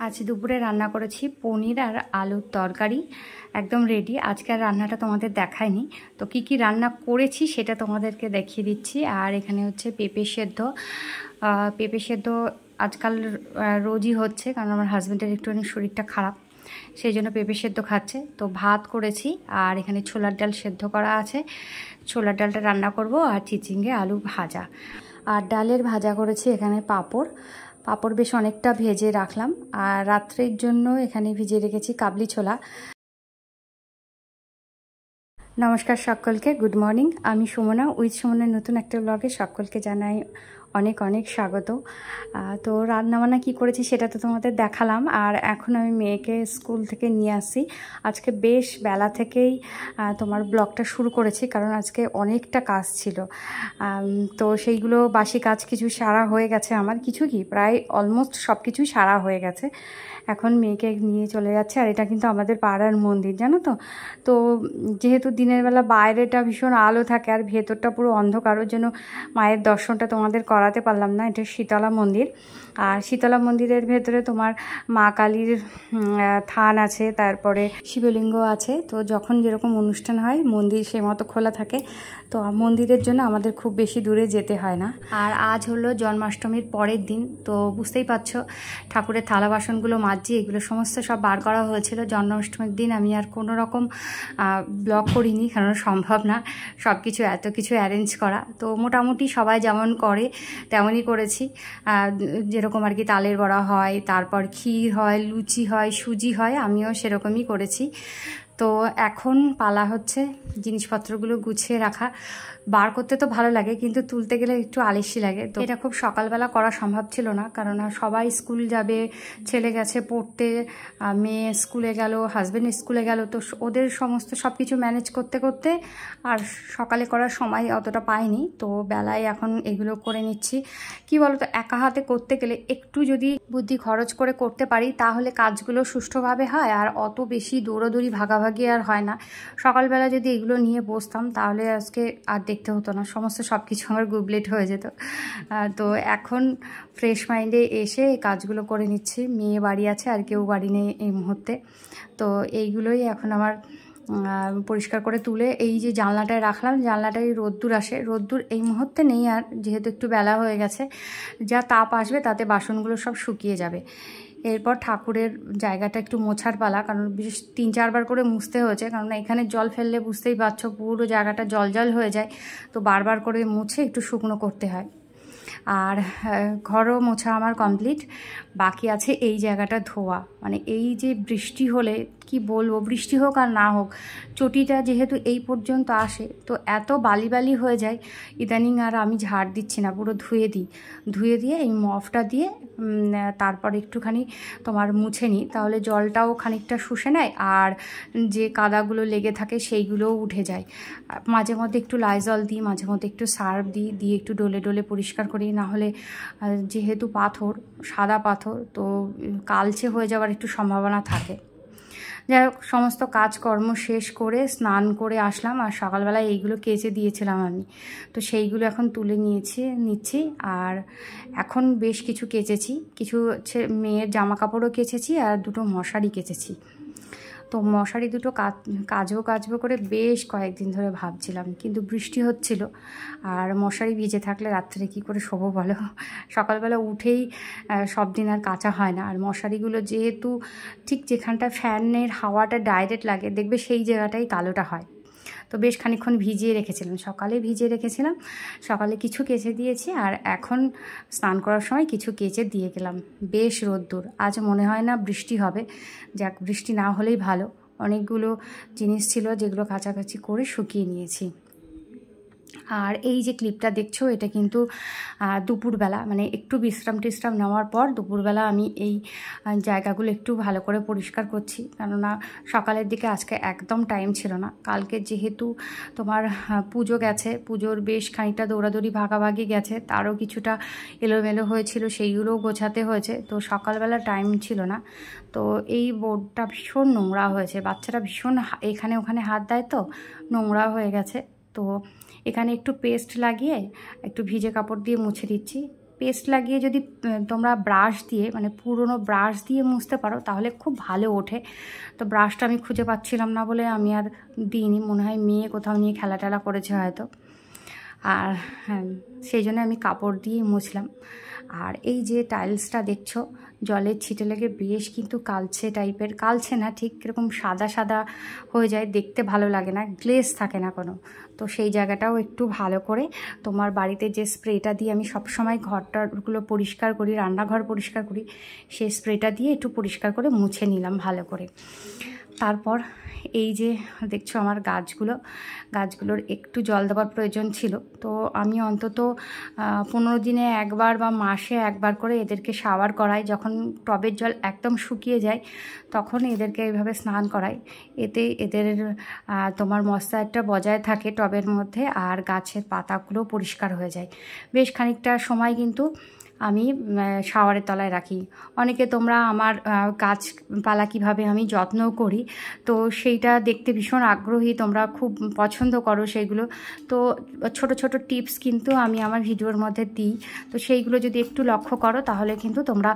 আজ দুপুরে রান্না করেছি পনির আর আলুর তরকারি, একদম রেডি। আজকের রান্নাটা তোমাদের দেখায়নি, তো কি কি রান্না করেছি সেটা তোমাদেরকে দেখিয়ে দিচ্ছি। আর এখানে হচ্ছে পেঁপে সেদ্ধ। পেঁপে সেদ্ধ আজকাল রোজই হচ্ছে, কারণ আমার হাজব্যান্ডের একটুখানি শরীরটা খারাপ, সেই জন্য পেঁপে সেদ্ধ খাচ্ছে। তো ভাত করেছি, আর এখানে ছোলার ডাল সেদ্ধ করা আছে, ছোলার ডালটা রান্না করব, আর চিচিঙ্গে আলু ভাজা। আর ডালের ভাজা করেছি এখানে পাঁপড় বেশ অনেকটা ভেজে রাখলাম। আর রাত্রের জন্য এখানে ভিজিয়ে রেখেছি কাবলি ছোলা। নমস্কার সকলকে, গুড মর্নিং। আমি সুমনা, উইথ সুমনের নতুন একটা ব্লগে সকলকে জানাই অনেক অনেক স্বাগত। তো রান্নাবান্না কী করেছি সেটা তো তোমাদের দেখালাম। আর এখন আমি মেয়েকে স্কুল থেকে নিয়ে আসি। আজকে বেশ বেলা থেকেই তোমার ব্লগটা শুরু করেছি, কারণ আজকে অনেকটা কাজ ছিল। তো সেইগুলো বাসি কাজ কিছু সারা হয়ে গেছে আমার, কিছু কি প্রায় অলমোস্ট সব কিছুই সারা হয়ে গেছে। এখন মেয়েকে নিয়ে চলে যাচ্ছে। আর এটা কিন্তু আমাদের পাড়ার মন্দির, জানো তো। তো যেহেতু দিনের বেলা বাইরেটা ভীষণ আলো থাকে আর ভেতরটা পুরো অন্ধকার, ওর জন্য মায়ের দর্শনটা তোমাদের করাতে পারলাম না। এটা শীতলা মন্দির। আর শীতলা মন্দিরের ভেতরে তোমার মা কালীর থান আছে, তারপরে শিবলিঙ্গ আছে। তো যখন যেরকম অনুষ্ঠান হয় মন্দির সেই মতো খোলা থাকে, তো মন্দিরের জন্য আমাদের খুব বেশি দূরে যেতে হয় না। আর আজ হলো জন্মাষ্টমীর পরের দিন, তো বুঝতেই পারছো ঠাকুরের থালা বাসনগুলো মাজছি, এগুলো সমস্ত সব বার করা হয়েছিল। জন্মাষ্টমীর দিন আমি আর কোনো রকম ব্লগ করিনি, কারণ সম্ভব না সব কিছু এত কিছু অ্যারেঞ্জ করা। তো মোটামুটি সবাই যেমন করে তেমনই করেছি। যেরকম আর কি তালের বড়া হয়, তারপর ক্ষীর হয়, লুচি হয়, সুজি হয়, আমিও সেরকমই করেছি। তো এখন পালা হচ্ছে জিনিসপত্রগুলো গুছিয়ে রাখা। বার করতে তো ভালো লাগে, কিন্তু তুলতে গেলে একটু আলসি লাগে। তো এটা খুব সকালবেলা করা সম্ভব ছিল না, কারণ সবাই স্কুল যাবে, ছেলে গেছে পড়তে, মেয়ে স্কুলে গেল, হাজব্যান্ড স্কুলে গেল, তো ওদের সমস্ত সব কিছু ম্যানেজ করতে করতে আর সকালে করার সময় অতটা পাইনি। তো বেলায় এখন এগুলো করে নিচ্ছি। কি বলতো, একা হাতে করতে গেলে একটু যদি বুদ্ধি খরচ করে করতে পারি তাহলে কাজগুলো সুষ্ঠুভাবে হয়, আর অত বেশি দৌড়াদৌড়ি ভাগাভাগি আর হয় না। সকালবেলা যদি এগুলো নিয়ে বসতাম তাহলে আজকে আর দেখতে হতো না, সমস্ত সব কিছু আমার গুবলেট হয়ে যেত। তো এখন ফ্রেশ মাইন্ডে এসে এই কাজগুলো করে নিচ্ছি। মেয়ে বাড়ি আছে, আর কেউ বাড়ি নেই এই মুহূর্তে। তো এইগুলোই এখন আমার পরিষ্কার করে তুলে এই যে জানলাটায় রাখলাম, জানলাটায় রোদ্দুর আসে, রোদ্দুর এই মুহূর্তে নেই, আর যেহেতু একটু বেলা হয়ে গেছে, যা তাপ আসবে তাতে বাসনগুলো সব শুকিয়ে যাবে। এরপর ঠাকুরের জায়গাটা একটু মোছার পালা, কারণ বিশেষ 3-4 বার করে মুছতে হয়েছে, কারণ এখানে জল ফেললে বুঝতেই পারছো পুরো জায়গাটা জল জল হয়ে যায়। তো বারবার করে মুছে একটু শুকনো করতে হয়। আর ঘরও মোছা আমার কমপ্লিট, বাকি আছে এই জায়গাটা ধোয়া। মানে এই যে বৃষ্টি হলে কি বলবো, বৃষ্টি হোক আর না হোক, চটিটা যেহেতু এই পর্যন্ত আসে, তো এত বালি বালি হয়ে যায়। ইদানিং আর আমি ঝাড় দিচ্ছি না, পুরো ধুয়ে দিয়ে এই মফটা দিয়ে তারপর একটুখানি তোমার মুছে নিই, তাহলে জলটাও খানিকটা শুষে নেয়, আর যে কাদাগুলো লেগে থাকে সেইগুলোও উঠে যায়। মাঝে মধ্যে একটু লাইজল দিই, মাঝে মধ্যে একটু সার্ফ দিয়ে একটু ডলে ডলে পরিষ্কার করি, না হলে যেহেতু পাথর, সাদা পাথর, তো কালচে হয়ে যাওয়ার একটু সম্ভাবনা থাকে। যাই হোক, সমস্ত কাজকর্ম শেষ করে স্নান করে আসলাম, আর সকালবেলায় এইগুলো কেচে দিয়েছিলাম আমি, তো সেইগুলো এখন তুলে নিচ্ছি। আর এখন বেশ কিছু কেচেছি, কিছু হচ্ছে মেয়ের জামা কাপড়ও কেচেছি, আর দুটো মশারি কেচেছি। তো মশারি দুটো কাচবো করে বেশ কয়েকদিন ধরে ভাবছিলাম, কিন্তু বৃষ্টি হচ্ছিল, আর মশারি ভিজে থাকলে রাত্রে কী করে শোবো বলো। সকালবেলা উঠেই সব দিন আর কাচা হয় না। আর মশারিগুলো যেহেতু ঠিক যেখানটা ফ্যানের হাওয়াটা ডাইরেক্ট লাগে, দেখবে সেই জায়গাটাই কালোটা হয়। তো বেশ খানিকক্ষণ সকালে ভিজিয়ে রেখেছিলাম, সকালে কিছু কেচে দিয়েছি, আর এখন স্নান করার সময় কিছু কেচে দিয়ে গেলাম। বেশ রোদ্দুর, আজ মনে হয় না বৃষ্টি হবে। যাক, বৃষ্টি না হলেই ভালো। অনেকগুলো জিনিস ছিল যেগুলো কাচাকাচি করে শুকিয়ে নিয়েছি। আর এই যে ক্লিপটা দেখছো, এটা কিন্তু দুপুরবেলা, মানে একটু বিশ্রাম নেওয়ার পর দুপুরবেলা আমি এই জায়গাগুলো একটু ভালো করে পরিষ্কার করছি, কেননা সকালের দিকে আজকে একদম টাইম ছিল না। কালকে যেহেতু তোমার পুজো গেছে, পুজোর বেশ খানিকটা দৌড়াদৌড়ি ভাগাভাগি গেছে, তারও কিছুটা এলোমেলো হয়েছিল, সেইগুলোও গোছাতে হয়েছে। তো সকালবেলা টাইম ছিল না। তো এই বোর্ডটা ভীষণ নোংরা হয়েছে, বাচ্চারা ভীষণ এখানে ওখানে হাত দেয়, তো নোংরা হয়ে গেছে। তো এখানে একটু পেস্ট লাগিয়ে একটু ভিজে কাপড় দিয়ে মুছে দিচ্ছি। পেস্ট লাগিয়ে যদি তোমরা ব্রাশ দিয়ে মানে পুরনো ব্রাশ দিয়ে মুছতে পারো তাহলে খুব ভালো ওঠে। তো ব্রাশটা আমি খুঁজে পাচ্ছিলাম না বলে আমি আর দিইনি, মনে হয় মেয়ে কোথাও নিয়ে খেলা টেলা করেছে হয়তো, আর হ্যাঁ সেই জন্য আমি কাপড় দিয়ে মুছলাম। আর এই যে টাইলসটা দেখছো জলের ছিটে লেগে বেশ কিন্তু কালচে টাইপের, কালচে না ঠিক এরকম সাদা সাদা হয়ে যায়, দেখতে ভালো লাগে না, গ্লেজ থাকে না কোনো। তো সেই জায়গাটাও একটু ভালো করে তোমার বাড়িতে যে স্প্রেটা দিয়ে আমি সবসময় ঘরটাগুলো পরিষ্কার করি, রান্নাঘর পরিষ্কার করি, সেই স্প্রেটা দিয়ে একটু পরিষ্কার করে মুছে নিলাম ভালো করে। তারপর এই যে দেখছো আমার গাছগুলোর একটু জল দেওয়ার প্রয়োজন ছিল, তো আমি অন্তত 15 দিনে একবার বা মাসে একবার করে এদেরকে শাওয়ার করাই। যখন টবের জল একদম শুকিয়ে যায় তখন এদেরকে এইভাবে স্নান করাই, এতে এদের তোমার ময়েশ্চারটা বজায় থাকে টবের মধ্যে, আর গাছের পাতাগুলো পরিষ্কার হয়ে যায়। বেশ খানিকটা সময় কিন্তু আমি শাওয়ারের তলায় রাখি। অনেকে তোমরা আমার গাছপালা কীভাবে আমি যত্ন করি তো সেইটা দেখতে ভীষণ আগ্রহী, তোমরা খুব পছন্দ করো সেইগুলো। তো ছোট ছোট টিপস কিন্তু আমি আমার ভিডিওর মধ্যে দিই, তো সেইগুলো যদি একটু লক্ষ্য করো তাহলে কিন্তু তোমরা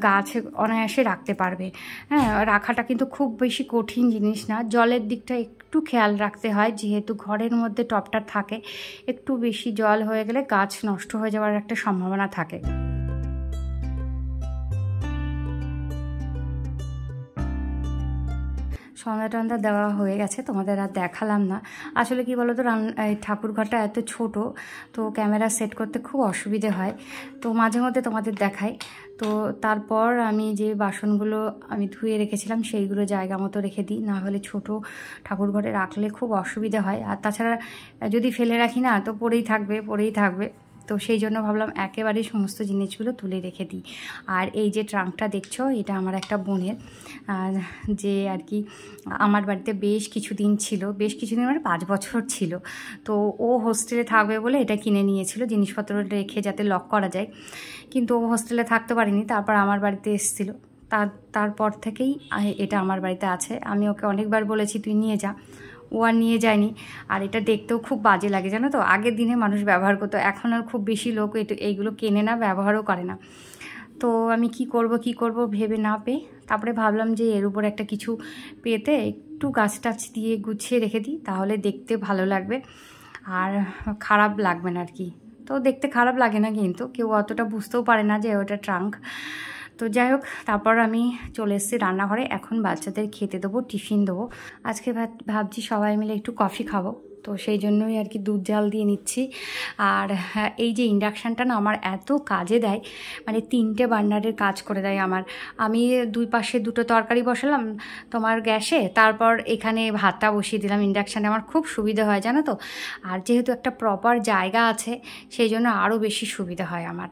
গাছ অনায়াসে রাখতে পারবে। হ্যাঁ, রাখাটা কিন্তু খুব বেশি কঠিন জিনিস না, জলের দিকটা একটু খেয়াল রাখতে হয়, যেহেতু ঘরের মধ্যে টবটা থাকে, একটু বেশি জল হয়ে গেলে গাছ নষ্ট হয়ে যাওয়ার একটা সম্ভাবনা থাকে। সন্ধ্যা টন্ধা দেওয়া হয়ে গেছে, তোমাদের আর দেখালাম না। আসলে কি বলো তো, ঠাকুর ঘরটা এত ছোট, তো ক্যামেরা সেট করতে খুব অসুবিধে হয়, তো মাঝে মধ্যে তোমাদের দেখাই। তো তারপর আমি যে বাসনগুলো আমি ধুয়ে রেখেছিলাম সেইগুলো জায়গা মতো রেখে দিই, না হলে ছোট ঠাকুর ঘরে রাখলে খুব অসুবিধে হয়। আর তাছাড়া যদি ফেলে রাখি না তো পড়েই থাকবে। তো সেই জন্য ভাবলাম একেবারেই সমস্ত জিনিসগুলো তুলে রেখে দিই। আর এই যে ট্রাঙ্কটা দেখছো, এটা আমার একটা বোনের, যে আর কি আমার বাড়িতে বেশ কিছুদিন মানে 5 বছর ছিল। তো ও হোস্টেলে থাকবে বলে এটা কিনে নিয়েছিল, জিনিসপত্র রেখে যাতে লক করা যায়, কিন্তু ও হোস্টেলে থাকতে পারেনি, তারপর আমার বাড়িতে এসেছিল। তারপর থেকেই এটা আমার বাড়িতে আছে। আমি ওকে অনেকবার বলেছি তুই নিয়ে যা, ও আর নিয়ে যায়নি। আর এটা দেখতেও খুব বাজে লাগে জানো তো, আগের দিনে মানুষ ব্যবহার করতো, এখন আর খুব বেশি লোক এইগুলো কেনে না, ব্যবহারও করে না। তো আমি কি করব ভেবে না পেয়ে তারপরে ভাবলাম যে এর উপর একটা কিছু পেতে একটু গাছ টাছ দিয়ে গুছিয়ে রেখে দিই, তাহলে দেখতে ভালো লাগবে আর খারাপ লাগবে না আর কি। তো দেখতে খারাপ লাগে না, কিন্তু কেউ অতটা বুঝতেও পারে না যে ওটা ট্রাঙ্ক। তো যাই হোক, তারপর আমি চলে এসেছি রান্নাঘরে, এখন বাচ্চাদের খেতে দেবো, টিফিন দেবো। আজকে ভাবছি সবাই মিলে একটু কফি খাবো, তো সেই জন্যই আর কি দুধ জাল দিয়ে নিচ্ছি। আর এই যে ইন্ডাকশানটা না আমার এত কাজে দেয়, মানে 3টে বার্নারের কাজ করে দেয় আমার। আমি 2 পাশে 2টো তরকারি বসালাম তোমার গ্যাসে, তারপর এখানে ভাতটা বসিয়ে দিলাম ইন্ডাকশানে, আমার খুব সুবিধা হয় জানো তো। আর যেহেতু একটা প্রপার জায়গা আছে সেই জন্য আরও বেশি সুবিধা হয় আমার।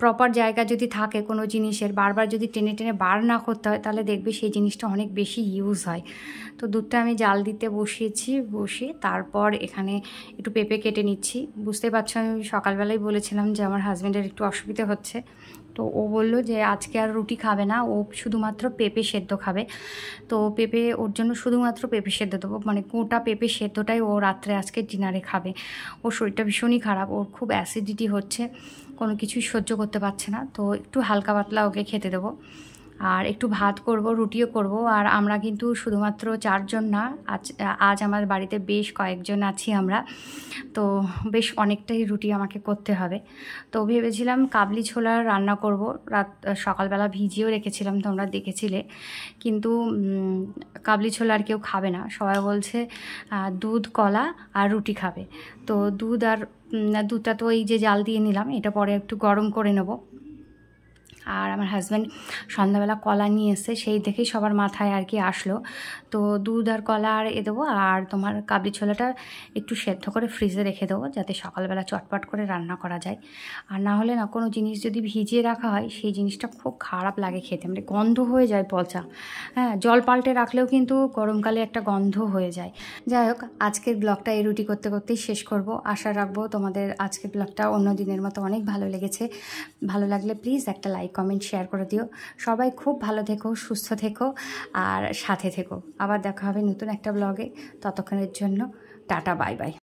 প্রপার জায়গা যদি থাকে কোনো জিনিসের, বারবার যদি টেনে টেনে বার না করতে হয়, তাহলে দেখবে সেই জিনিসটা অনেক বেশি ইউজ হয়। তো দুধটা আমি জাল দিতে বসিয়ে তারপর এখানে একটু পেঁপে কেটে নিচ্ছি। বুঝতে পারছো, আমি সকালবেলায় বলেছিলাম যে আমার হাজব্যান্ডের একটু অসুবিধা হচ্ছে, তো ও বললো যে আজকে আর রুটি খাবে না, ও শুধুমাত্র পেঁপে সেদ্ধ খাবে। তো ওর জন্য শুধুমাত্র পেঁপে সেদ্ধ দেবো, মানে গোটা পেঁপে সেদ্ধটাই ও রাত্রে আজকে ডিনারে খাবে। ওর শরীরটা ভীষণই খারাপ, ওর খুব অ্যাসিডিটি হচ্ছে, কোনো কিছুই সহ্য করতে পারছে না, তো একটু হালকা পাতলা ওকে খেতে দেবো। আর একটু ভাত করব, রুটিও করব। আর আমরা কিন্তু শুধুমাত্র 4 জন না, আজ আমার বাড়িতে বেশ কয়েকজন আছি আমরা, তো বেশ অনেকটাই রুটি আমাকে করতে হবে। তো ভেবেছিলাম কাবলি ছোলা রান্না করব, সকালবেলা ভিজিয়েও রেখেছিলাম, তোমরা দেখেছিলে। কিন্তু কাবলি ছোলা আর কেউ খাবে না, সবাই বলছে দুধ, কলা আর রুটি খাবে। তো দুধটা তো এই যে জাল দিয়ে নিলাম, এটা পরে একটু গরম করে নেব। আর আমার হাজব্যান্ড সন্ধ্যাবেলা কলা নিয়ে এসে সেই দেখেই সবার মাথায় আর কি আসলো। তো দুধ আর কলা আর দেবো, আর তোমার কাবলি ছোলাটা একটু সেদ্ধ করে ফ্রিজে রেখে দেবো, যাতে সকালবেলা চটপট করে রান্না করা যায়। আর না হলে না, কোনো জিনিস যদি ভিজিয়ে রাখা হয় সেই জিনিসটা খুব খারাপ লাগে খেতে, মানে গন্ধ হয়ে যায় পচা। হ্যাঁ, জল পাল্টে রাখলেও কিন্তু গরমকালে একটা গন্ধ হয়ে যায়। যাই হোক, আজকের ব্লগটা এই রুটি করতে করতেই শেষ করব। আশা রাখবো তোমাদের আজকের ব্লগটা অন্য দিনের মতো অনেক ভালো লেগেছে। ভালো লাগলে প্লিজ একটা লাইক, কমেন্ট, শেয়ার করে দিও। সবাই খুব ভালো থেকো, সুস্থ থেকো আর সাথে থেকো। আবার দেখা হবে নতুন একটা ব্লগে, ততক্ষণের জন্য টাটা, বাই বাই।